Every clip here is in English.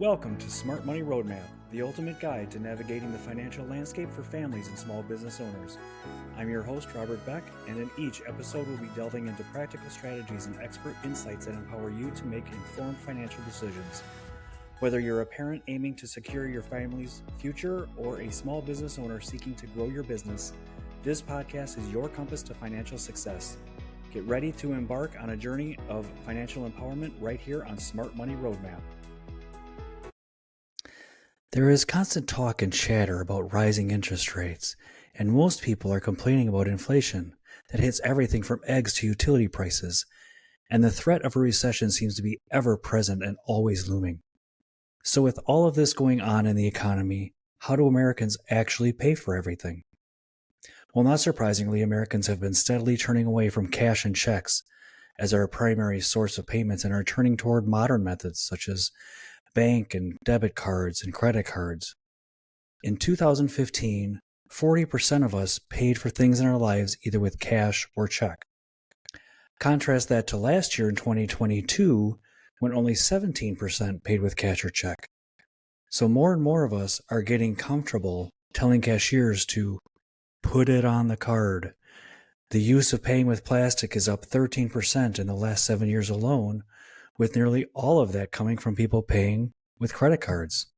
Welcome to Smart Money Roadmap, the ultimate guide to navigating the financial landscape for families and small business owners. I'm your host, Robert Beck, and in each episode we'll be delving into practical strategies and expert insights that empower you to make informed financial decisions. Whether you're a parent aiming to secure your family's future or a small business owner seeking to grow your business, this podcast is your compass to financial success. Get ready to embark on a journey of financial empowerment right here on Smart Money Roadmap. There is constant talk and chatter about rising interest rates, and most people are complaining about inflation that hits everything from eggs to utility prices, and the threat of a recession seems to be ever present and always looming. So with all of this going on in the economy, how do Americans actually pay for everything? Well, not surprisingly, Americans have been steadily turning away from cash and checks as our primary source of payments and are turning toward modern methods such as bank and debit cards and credit cards. In 2015, 40% of us paid for things in our lives either with cash or check. Contrast that to last year in 2022, when only 17% paid with cash or check. So more and more of us are getting comfortable telling cashiers to put it on the card. The use of paying with plastic is up 13% in the last 7 years alone, with nearly all of that coming from people paying with credit cards.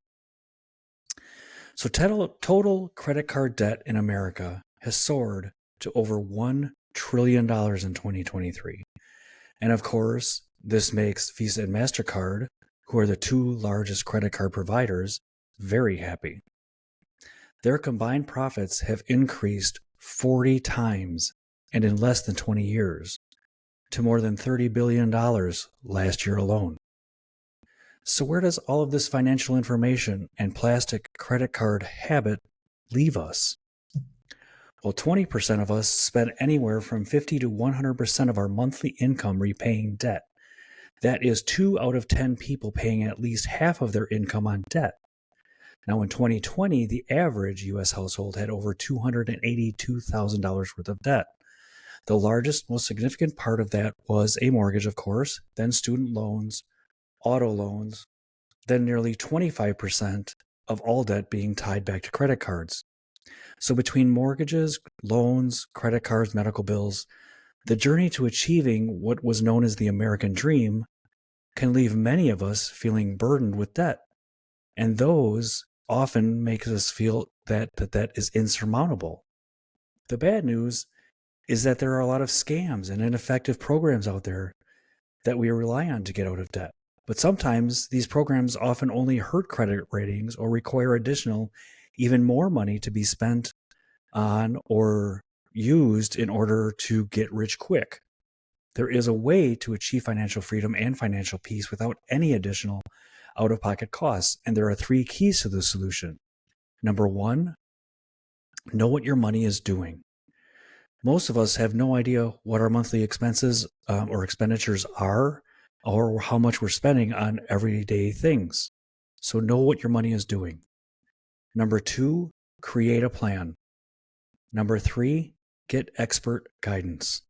So total credit card debt in America has soared to over $1 trillion in 2023. And of course, this makes Visa and Mastercard, who are the two largest credit card providers, very happy. Their combined profits have increased 40 times and in less than 20 years to more than $30 billion last year alone. So where does all of this financial information and plastic credit card habit leave us? Well, 20% of us spend anywhere from 50 to 100% of our monthly income repaying debt. That is 2 out of 10 people paying at least half of their income on debt. Now, in 2020, the average U.S. household had over $282,000 worth of debt. The largest, most significant part of that was a mortgage, of course, then student loans, auto loans, then nearly 25% of all debt being tied back to credit cards. So between mortgages, loans, credit cards, medical bills, the journey to achieving what was known as the American dream can leave many of us feeling burdened with debt. And those often make us feel that the debt is insurmountable. The bad news is that there are a lot of scams and ineffective programs out there that we rely on to get out of debt. But sometimes these programs often only hurt credit ratings or require additional, even more money to be spent on or used in order to get rich quick. There is a way to achieve financial freedom and financial peace without any additional out-of-pocket costs, and there are 3 keys to the solution. Number 1, know what your money is doing. Most of us have no idea what our monthly expenses or expenditures are or how much we're spending on everyday things. So know what your money is doing. Number 2, create a plan. Number 3, get expert guidance.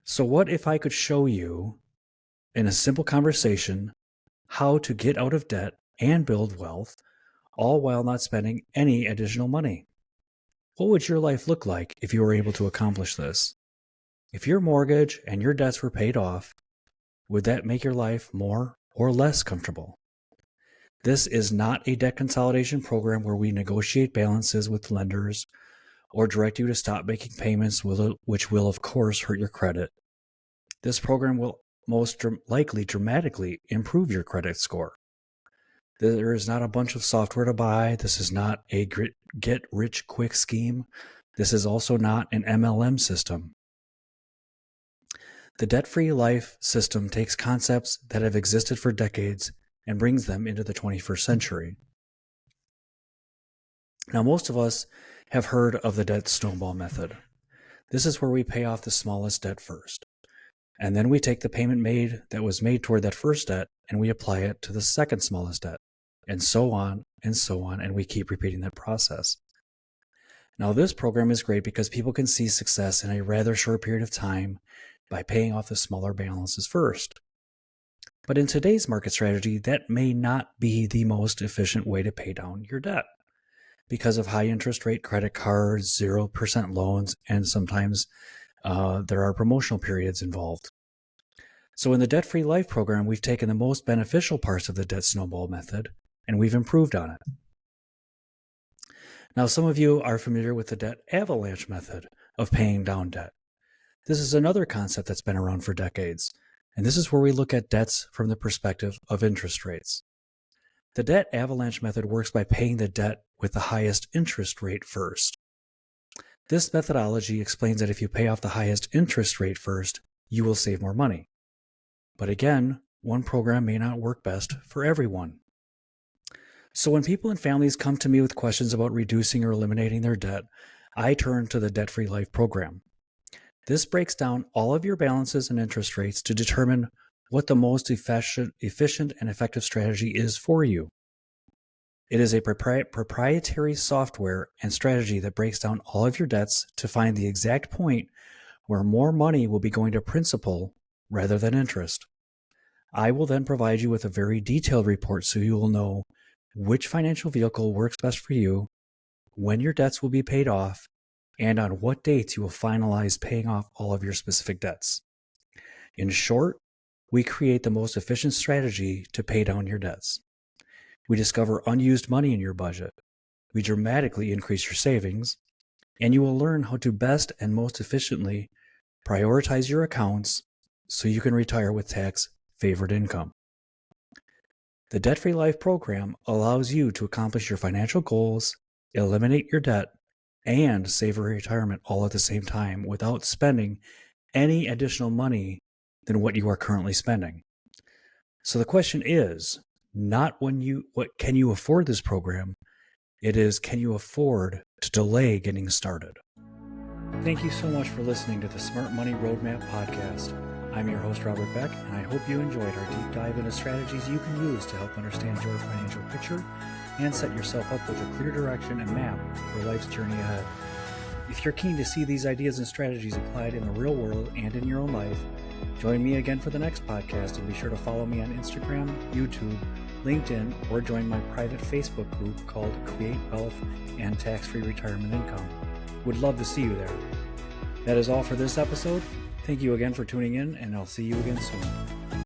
So what if I could show you in a simple conversation how to get out of debt and build wealth, all while not spending any additional money? What would your life look like if you were able to accomplish this? If your mortgage and your debts were paid off, would that make your life more or less comfortable? This is not a debt consolidation program where we negotiate balances with lenders or direct you to stop making payments, which will, of course, hurt your credit. This program will most likely dramatically improve your credit score. There is not a bunch of software to buy. This is not a get-rich-quick scheme. This is also not an MLM system. The debt-free life system takes concepts that have existed for decades and brings them into the 21st century. Now, most of us have heard of the debt snowball method. This is where we pay off the smallest debt first. And then we take the payment that was made toward that first debt and we apply it to the second smallest debt, and so on, and we keep repeating that process. Now, this program is great because people can see success in a rather short period of time by paying off the smaller balances first. But in today's market strategy, that may not be the most efficient way to pay down your debt because of high interest rate credit cards, 0% loans, and sometimes there are promotional periods involved. So in the Debt-Free Life program, we've taken the most beneficial parts of the debt snowball method and we've improved on it. Now, some of you are familiar with the debt avalanche method of paying down debt. This is another concept that's been around for decades, and this is where we look at debts from the perspective of interest rates. The debt avalanche method works by paying the debt with the highest interest rate first. This methodology explains that if you pay off the highest interest rate first, you will save more money. But again, one program may not work best for everyone. So when people and families come to me with questions about reducing or eliminating their debt, I turn to the Debt-Free Life program. This breaks down all of your balances and interest rates to determine what the most efficient and effective strategy is for you. It is a proprietary software and strategy that breaks down all of your debts to find the exact point where more money will be going to principal rather than interest. I will then provide you with a very detailed report so you will know which financial vehicle works best for you, when your debts will be paid off, and on what dates you will finalize paying off all of your specific debts. In short, we create the most efficient strategy to pay down your debts. We discover unused money in your budget. We dramatically increase your savings, and you will learn how to best and most efficiently prioritize your accounts so you can retire with tax-favored income. The Debt-Free Life program allows you to accomplish your financial goals, eliminate your debt, and save for retirement all at the same time without spending any additional money than what you are currently spending. So the question is not what can you afford this program? It is, can you afford to delay getting started? Thank you so much for listening to the Smart Money Roadmap podcast. I'm your host, Robert Beck, and I hope you enjoyed our deep dive into strategies you can use to help understand your financial picture and set yourself up with a clear direction and map for life's journey ahead. If you're keen to see these ideas and strategies applied in the real world and in your own life, join me again for the next podcast, and be sure to follow me on Instagram, YouTube, LinkedIn, or join my private Facebook group called Create Wealth and Tax-Free Retirement Income. Would love to see you there. That is all for this episode. Thank you again for tuning in, and I'll see you again soon.